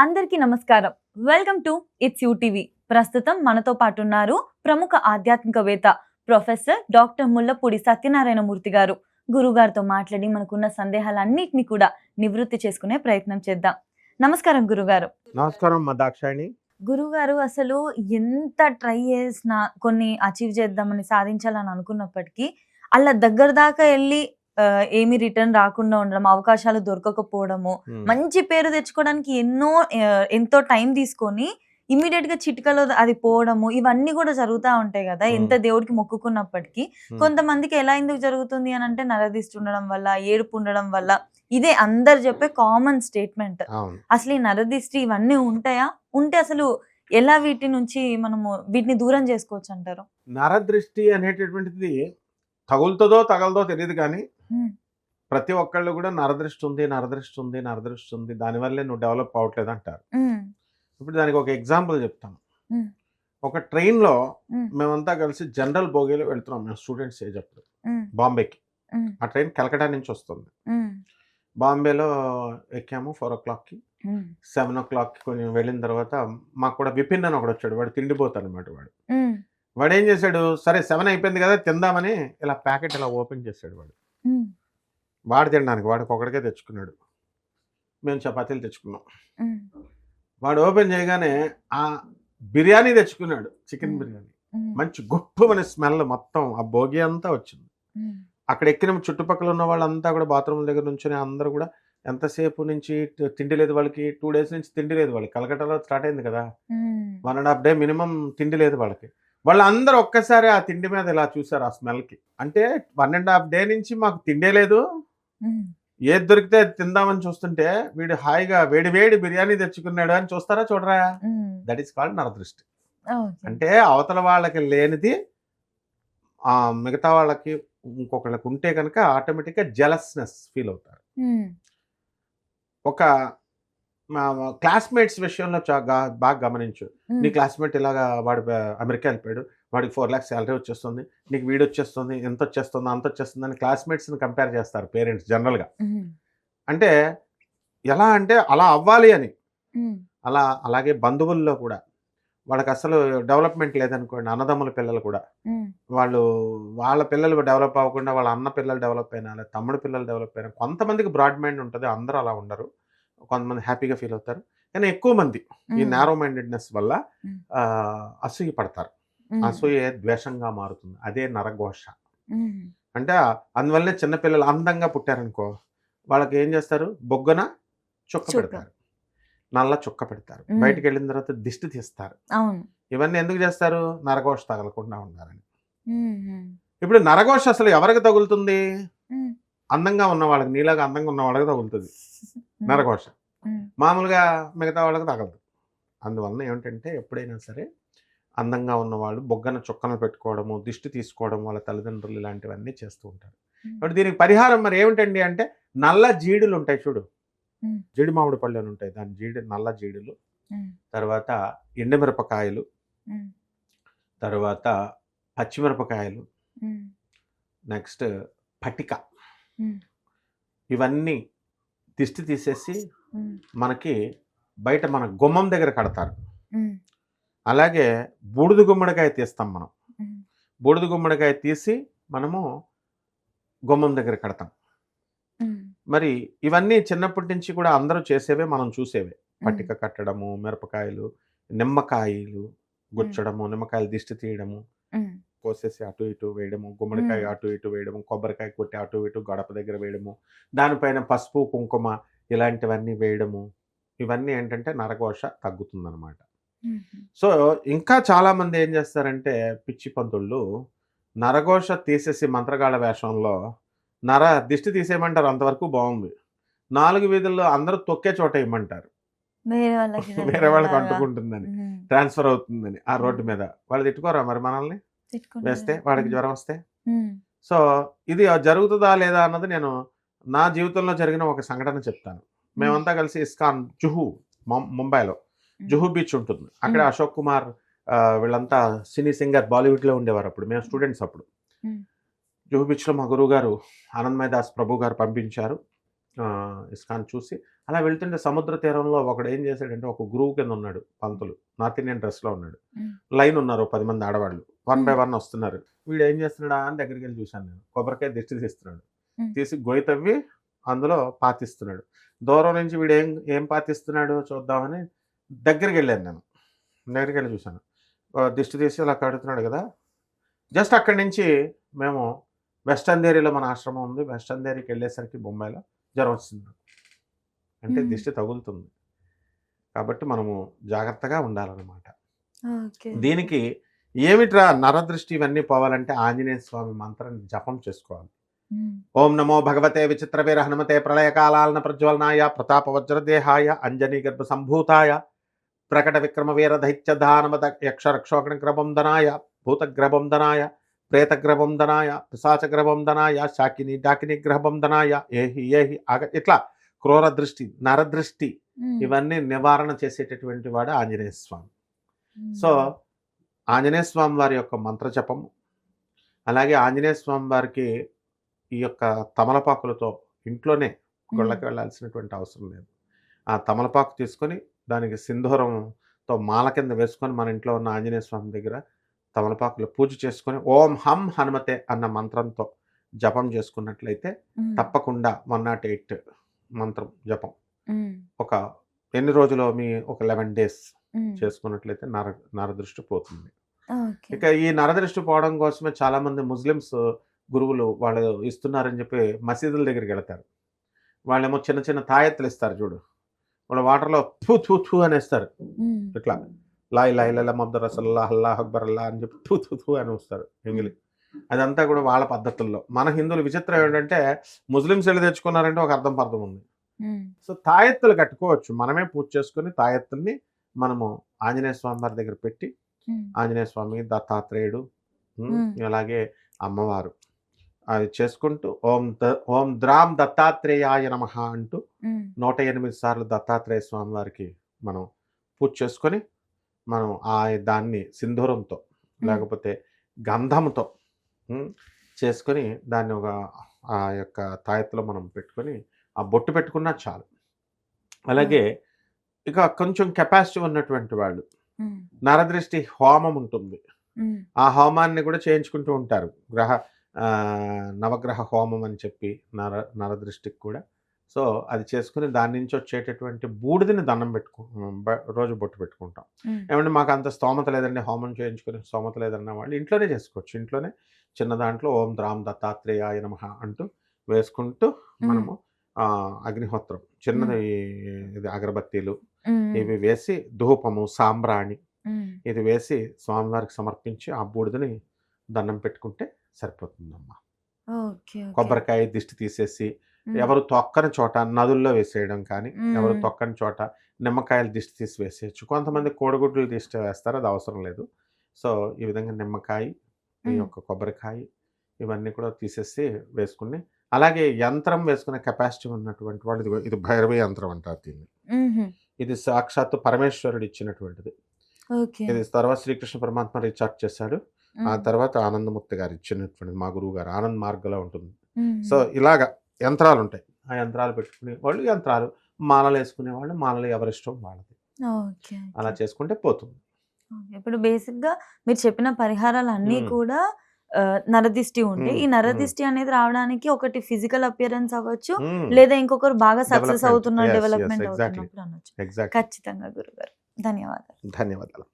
అందరికీ నమస్కారం. Welcome to it's TV. ప్రస్తుతం మనతో పాటు ఉన్నారు ప్రముఖ ఆధ్యాత్మికవేత్త ప్రొఫెసర్ డాక్టర్ ముల్లపూడి సత్యనారాయణ మూర్తి గారు. గురుగారితో మాట్లాడి మనకున్న సందేహాలన్నిటిని కూడా నివృత్తి చేసుకునే ప్రయత్నం చేద్దాం. నమస్కారం గురుగారు. నమస్కారం మా దాక్షాయిని. గురుగారు, అసలు ఎంత ట్రై చేసినా కొన్ని అచీవ్ చేద్దామని సాధించాలని అనుకున్నప్పటికీ అలా దగ్గర దాకా వెళ్ళి ఏమి రిటర్న్ రాకుండా ఉండడం, అవకాశాలు దొరకకపోవడము, మంచి పేరు తెచ్చుకోవడానికి ఎంతో టైం తీసుకొని ఇమ్మీడియట్ గా చిటికలో అది పోవడము, ఇవన్నీ కూడా జరుగుతూ ఉంటాయి కదా. ఎంత దేవుడికి మొక్కుకున్నప్పటికీ కొంతమందికి ఎలా ఎందుకు జరుగుతుంది అని అంటే నరదిష్టి ఉండడం వల్ల, ఏడుపు ఉండడం వల్ల. ఇదే అందరు చెప్పే కామన్ స్టేట్మెంట్. అసలు ఈ నరదిష్టి ఇవన్నీ ఉంటాయా? ఉంటే అసలు ఎలా వీటిని దూరం చేసుకోవచ్చు అంటారు? నరదృష్టి అనేటటువంటిది తగులుతుందో తగలదో తెలియదు కానీ ప్రతి ఒక్కళ్ళు కూడా నరదృష్టి ఉంది, దానివల్లే నువ్వు డెవలప్ అవ్వట్లేదు అంటారు. ఇప్పుడు దానికి ఒక ఎగ్జాంపుల్ చెప్తాను. ఒక ట్రైన్లో మేమంతా కలిసి జనరల్ బోగీలో వెళ్తున్నాం, మేము స్టూడెంట్స్ ఏజ్ అప్పుడు, బాంబేకి. ఆ ట్రైన్ కలకటా నుంచి వస్తుంది. బాంబేలో ఎక్కాము 4 o'clockకి. 7 o'clockకి కొంచెం వెళ్ళిన తర్వాత మాకు కూడా విపిన్ అని ఒకడు వచ్చాడు. వాడు తిండిపోతాడు అనమాట. వాడు ఏం చేశాడు, సరే 7 అయిపోయింది కదా తిందామని ఇలా ప్యాకెట్ ఇలా ఓపెన్ చేశాడు. వాడు తినడానికి వాడికి ఒకడికే తెచ్చుకున్నాడు, మేము చపాతీలు తెచ్చుకున్నాం. వాడు ఓపెన్ చేయగానే ఆ బిర్యానీ తెచ్చుకున్నాడు, చికెన్ బిర్యానీ. మంచి గొప్పమనే స్మెల్ మొత్తం ఆ భోగి అంతా వచ్చింది. అక్కడ ఎక్కిన చుట్టుపక్కల ఉన్న వాళ్ళంతా కూడా బాత్రూమ్ దగ్గర నుంచి అందరూ కూడా ఎంతసేపు నుంచి తిండి లేదు వాళ్ళకి, 2 days నుంచి తిండి లేదు వాళ్ళకి. కలకటాలో స్టార్ట్ అయింది కదా, 1.5 day మినిమం తిండి లేదు వాళ్ళకి. వాళ్ళందరూ ఒక్కసారి ఆ తిండి మీద ఇలా చూసారు, ఆ స్మెల్కి. అంటే 1.5 day నుంచి మాకు తిండే లేదు, ఏది దొరికితే అది తిందామని చూస్తుంటే వీడు హాయిగా వేడి వేడి బిర్యానీ తెచ్చుకున్నాడు అని చూస్తారా చూడరా? దట్ ఈస్ కాల్డ్ నరదృష్టి. అంటే అవతల వాళ్ళకి లేనిది మిగతా వాళ్ళకి ఇంకొకళ్ళకి ఉంటే కనుక ఆటోమేటిక్గా జెలస్నెస్ ఫీల్ అవుతారు. ఒక క్లాస్మేట్స్ విషయంలో బాగా గమనించు. నీ క్లాస్మేట్ ఇలాగా వాడు అమెరికా వెళ్ళిపోయాడు, వాడికి 4 lakhs శాలరీ వచ్చేస్తుంది, నీకు వీడు వచ్చేస్తుంది, ఎంత వచ్చేస్తుంది అంత వచ్చేస్తుంది అని క్లాస్మేట్స్ని కంపేర్ చేస్తారు పేరెంట్స్ జనరల్గా. అంటే ఎలా అంటే అలా అవ్వాలి అని. అలాగే బంధువుల్లో కూడా వాళ్ళకి అసలు డెవలప్మెంట్ లేదనుకోండి, అన్నదమ్ముల పిల్లలు కూడా వాళ్ళ పిల్లలు డెవలప్ అవ్వకుండా వాళ్ళ అన్న పిల్లలు డెవలప్ అయినా, లేదా తమ్ముడు పిల్లలు డెవలప్ అయినా, కొంతమందికి బ్రాడ్ మైండ్ ఉంటుంది, అందరూ అలా ఉండరు. కొంతమంది హ్యాపీగా ఫీల్ అవుతారు, కానీ ఎక్కువ మంది ఈ నారో మైండెడ్నెస్ వల్ల అసూయ పడతారు. అసూయ ద్వేషంగా మారుతుంది, అదే నరఘోష. అంటే అందువల్లనే చిన్నపిల్లలు అందంగా పుట్టారనుకో, వాళ్ళకి ఏం చేస్తారు, బొగ్గన చుక్క పెడతారు, నల్ల చుక్క పెడతారు, బయటికి వెళ్ళిన తర్వాత దిష్టి తీస్తారు. ఇవన్నీ ఎందుకు చేస్తారు? నరఘోష తగలకుండా ఉండాలని. ఇప్పుడు నరఘోష అసలు ఎవరికి తగులుతుంది? అందంగా ఉన్న వాళ్ళకి, నీలాగా అందంగా ఉన్న వాళ్ళకి తగులుతుంది నరఘోష. మామూలుగా మిగతా వాళ్ళకి తగలదు. అందువలన ఏమిటంటే ఎప్పుడైనా సరే అందంగా ఉన్నవాళ్ళు బొగ్గన చుక్కను పెట్టుకోవడము, దిష్టి తీసుకోవడం, వాళ్ళ తల్లిదండ్రులు ఇలాంటివన్నీ చేస్తూ ఉంటారు. కాబట్టి దీనికి పరిహారం మరి ఏమిటండి అంటే, నల్ల జీడులు ఉంటాయి చూడు, జీడి మామిడి పళ్ళు అని ఉంటాయి, దాని నల్ల జీడులు, తర్వాత ఎండుమిరపకాయలు, తర్వాత పచ్చిమిరపకాయలు, నెక్స్ట్ పటిక, ఇవన్నీ దిష్టి తీసేసి మనకి బయట మన గుమ్మం దగ్గర కడతారు. అలాగే బూడిద గుమ్మడికాయ తీస్తాం మనం. బూడిద గుమ్మడికాయ తీసి మనము గుమ్మం దగ్గర కడతాం. మరి ఇవన్నీ చిన్నప్పటి నుంచి కూడా అందరూ చేసేవే, మనం చూసేవే. పట్టిక కట్టడము, మిరపకాయలు, నిమ్మకాయలు గుచ్చడము, నిమ్మకాయలు దిష్టి తీయడము, కోసేసి అటు ఇటు వేయడము, గుమ్మడికాయ అటు ఇటు వేయడము, కొబ్బరికాయ కొట్టి అటు ఇటు గడప దగ్గర వేయడము, దానిపైన పసుపు కుంకుమ ఇలాంటివన్నీ వేయడము, ఇవన్నీ ఏంటంటే నరఘోష తగ్గుతుందన్నమాట. సో ఇంకా చాలామంది ఏం చేస్తారంటే పిచ్చి పంతుళ్ళు నరఘోష తీసేసి మంత్రగాళ్ళ వేషంలో దిష్టి తీసేయమంటారు, అంతవరకు బాగుంది. 4 వీధుల్లో అందరూ తొక్కే చోట ఇవ్వమంటారు, వేరే వాళ్ళకి అంటుకుంటుందని, ట్రాన్స్ఫర్ అవుతుందని. ఆ రోడ్డు మీద వాళ్ళు తిట్టుకోరా మరి మనల్ని వేస్తే, వాడికి జ్వరం వస్తే? సో ఇది జరుగుతుందా లేదా అన్నది నేను నా జీవితంలో జరిగిన ఒక సంఘటన చెప్తాను. మేమంతా కలిసి ఇస్కాన్ జుహూ, ముంబైలో జుహూ బీచ్ ఉంటుంది, అక్కడ అశోక్ కుమార్ వీళ్ళంతా సినీ సింగర్ బాలీవుడ్లో ఉండేవారు అప్పుడు, మేము స్టూడెంట్స్ అప్పుడు. జుహూ బీచ్లో మా గురువు గారు ఆనందమయ దాస్ ప్రభు గారు పంపించారు. ఇస్కాన్ చూసి అలా వెళ్తుంటే సముద్ర తీరంలో ఒకడు ఏం చేశాడంటే ఒక గురువు కింద ఉన్నాడు, పంతులు నార్త్ ఇండియన్ డ్రెస్లో ఉన్నాడు. లైన్ ఉన్నారు 10 మంది ఆడవాళ్ళు, 1 by 1 వస్తున్నారు. వీడు ఏం చేస్తున్నాడా అని దగ్గరికి వెళ్ళి చూశాను నేను. కొబ్బరికాయ దిష్టి తీస్తున్నాడు, తీసి గొయ్యి తవ్వి అందులో పాతిస్తున్నాడు. దూరం నుంచి వీడు ఏం పాతిస్తున్నాడు చూద్దామని దగ్గరికి వెళ్ళాను నేను. దగ్గరికి వెళ్ళి చూశాను, దిష్టి తీసి అలా కడుతున్నాడు కదా. జస్ట్ అక్కడి నుంచి మేము వెస్ట్ అంధేరిలో మన ఆశ్రమం ఉంది, వెస్ట్ అంధేరికి వెళ్ళేసరికి బొంబాయిలో జ్వరం వచ్చింది. అంటే దిష్టి తగులుతుంది కాబట్టి మనము జాగ్రత్తగా ఉండాలన్నమాట. దీనికి ఏమిట్రా నరదృష్టి ఇవన్నీ పోవాలంటే ఆంజనేయ స్వామి మంత్రాన్ని జపం చేసుకోవాలి. ఓం నమో భగవతే విచిత్ర వీర హనుమతే ప్రళయకాలాలన ప్రజ్వలనాయ ప్రతాప వజ్రదేహాయ అంజనీ గర్భ సంభూతాయ ప్రకట విక్రమ వీర దైత్య దానమద యక్ష రక్షోగ్రబంధనాయ భూతగ్రబంధనాయ ప్రేతగ్రబంధనాయ పిశాచగ్రబంధనాయ శాకిని డాకిని గ్రహబంధనాయ ఏహి ఏహి ఇట్లా క్రూర దృష్టి నరదృష్టి ఇవన్నీ నివారణ చేసేటటువంటి వాడు ఆంజనేయ స్వామి. సో ఆంజనేయ స్వామి వారి యొక్క మంత్రజపము, అలాగే ఆంజనేయ స్వామి వారికి ఈ యొక్క తమలపాకులతో ఇంట్లోనే గుళ్ళకి వెళ్ళాల్సినటువంటి అవసరం లేదు. ఆ తమలపాకు తీసుకొని దానికి సింధూరంతో మాల కింద వేసుకొని మన ఇంట్లో ఉన్న ఆంజనేయ స్వామి దగ్గర తమలపాకులు పూజ చేసుకొని ఓం హం హనుమతే అన్న మంత్రంతో జపం చేసుకున్నట్లయితే తప్పకుండా 108 మంత్రం జపం ఒక ఎన్ని రోజులు ఒక 11 days చేసుకున్నట్లయితే నరదృష్టి పోతుంది. ఇక ఈ నరదృష్టి పోవడం కోసమే చాలా మంది ముస్లిమ్స్ గురువులు వాళ్ళు ఇస్తున్నారని చెప్పి మసీదుల దగ్గరికి వెళ్తారు. వాళ్ళేమో చిన్న చిన్న తాయెత్తులు ఇస్తారు చూడు, వాళ్ళు వాటర్లో థూ థూ థూ అనేస్తారు. ఇట్లా లాయ్ లాయ్ లలా మబ్ద రసల్లా అల్లాహ్ అక్బర్ అల్లా అని చెప్పి థూ థూ థూ అని వస్తారు ఎంగిలి. అదంతా కూడా వాళ్ళ పద్ధతుల్లో. మన హిందువుల విచిత్రం ఏంటంటే ముస్లిమ్స్ వెళ్ళి తెచ్చుకున్నారంటే ఒక అర్థం పర్థం ఉంది. సో తాయెత్తులు కట్టుకోవచ్చు, మనమే పూజ చేసుకుని తాయెత్తుల్ని మనము ఆంజనేయ స్వామి వారి దగ్గర పెట్టి ఆంజనేయ స్వామి దత్తాత్రేయుడు అలాగే అమ్మవారు అది చేసుకుంటూ ఓం ద్రాం దత్తాత్రేయాయ నమః అంటూ 108 సార్లు దత్తాత్రేయ స్వామి వారికి మనం పూజ చేసుకొని మనం దాన్ని సింధూరంతో లేకపోతే గంధంతో చేసుకొని దాన్ని ఆ యొక్క తాయెత్తులో మనం పెట్టుకొని ఆ బొట్టు పెట్టుకున్నా చాలు. అలాగే ఇక కొంచెం కెపాసిటీ ఉన్నటువంటి వాళ్ళు నరదృష్టి హోమం ఉంటుంది, ఆ హోమాన్ని కూడా చేయించుకుంటూ ఉంటారు. నవగ్రహ హోమం అని చెప్పి నరదృష్టికి కూడా. సో అది చేసుకుని దాని నుంచి వచ్చేటటువంటి బూడిదని దండం రోజు బొట్టు పెట్టుకుంటాం. ఏమంటే మాకు అంత స్తోమత లేదండి, హోమం చేయించుకునే స్తోమత లేదన్న వాళ్ళు ఇంట్లోనే చేసుకోవచ్చు. ఇంట్లోనే చిన్న దాంట్లో ఓం ద్రాం దత్తాత్రేయాయ నమః అంటూ వేసుకుంటూ మనము అగ్నిహోత్రం చిన్నది ఇది అగరబత్తీలు ఇవి వేసి ధూపము సాంబ్రాణి ఇది వేసి స్వామివారికి సమర్పించి ఆ బూడిదని దండం పెట్టుకుంటే సరిపోతుందమ్మా. కొబ్బరికాయ దిష్టి తీసేసి ఎవరు తొక్కని చోట నదుల్లో వేసేయడం కానీ, ఎవరు తొక్కని చోట నిమ్మకాయలు దిష్టి తీసి వేసేయచ్చు. కొంతమంది కోడిగుడ్లు దిష్టి వేస్తారు, అది అవసరం లేదు. సో ఈ విధంగా నిమ్మకాయ ఈ యొక్క కొబ్బరికాయ ఇవన్నీ కూడా తీసేసి వేసుకుని, అలాగే యంత్రం వేసుకునే కెపాసిటీ ఉన్నటువంటి వాళ్ళు ఇది భైరవ యంత్రం అంటారు దీన్ని. ఇది సాక్షాత్తు పరమేశ్వరుడు ఇచ్చినటువంటిది. ఇది తర్వాత శ్రీకృష్ణ పరమాత్మ రీఛార్జ్ చేశాడు. ఆ తర్వాత ఆనందముక్తి గారు ఇచ్చినటువంటిది, మా గురువు గారు ఆనంద్ మార్గలో ఉంటుంది. సో ఇలాగా యంత్రాలు ఉంటాయి, ఆ యంత్రాలు పెట్టుకునే వాళ్ళు యంత్రాలు, మాలలు వేసుకునే వాళ్ళు మాలలు, ఎవరిష్టం వాళ్ళది. అలా చేసుకుంటే పోతుంది. ఇప్పుడు బేసిక్ గా మీరు చెప్పిన పరిహారాలు అన్నీ కూడా నరదిష్టి ఉంటే ఈ నరదిష్టి అనేది రావడానికి ఒకటి ఫిజికల్ అపియరెన్స్ అవ్వచ్చు, లేదా ఇంకొకరు బాగా సక్సెస్ అవుతున్న డెవలప్మెంట్ అవుతున్నప్పుడు అనొచ్చు. ఖచ్చితంగా గురుగారు, ధన్యవాదాలు.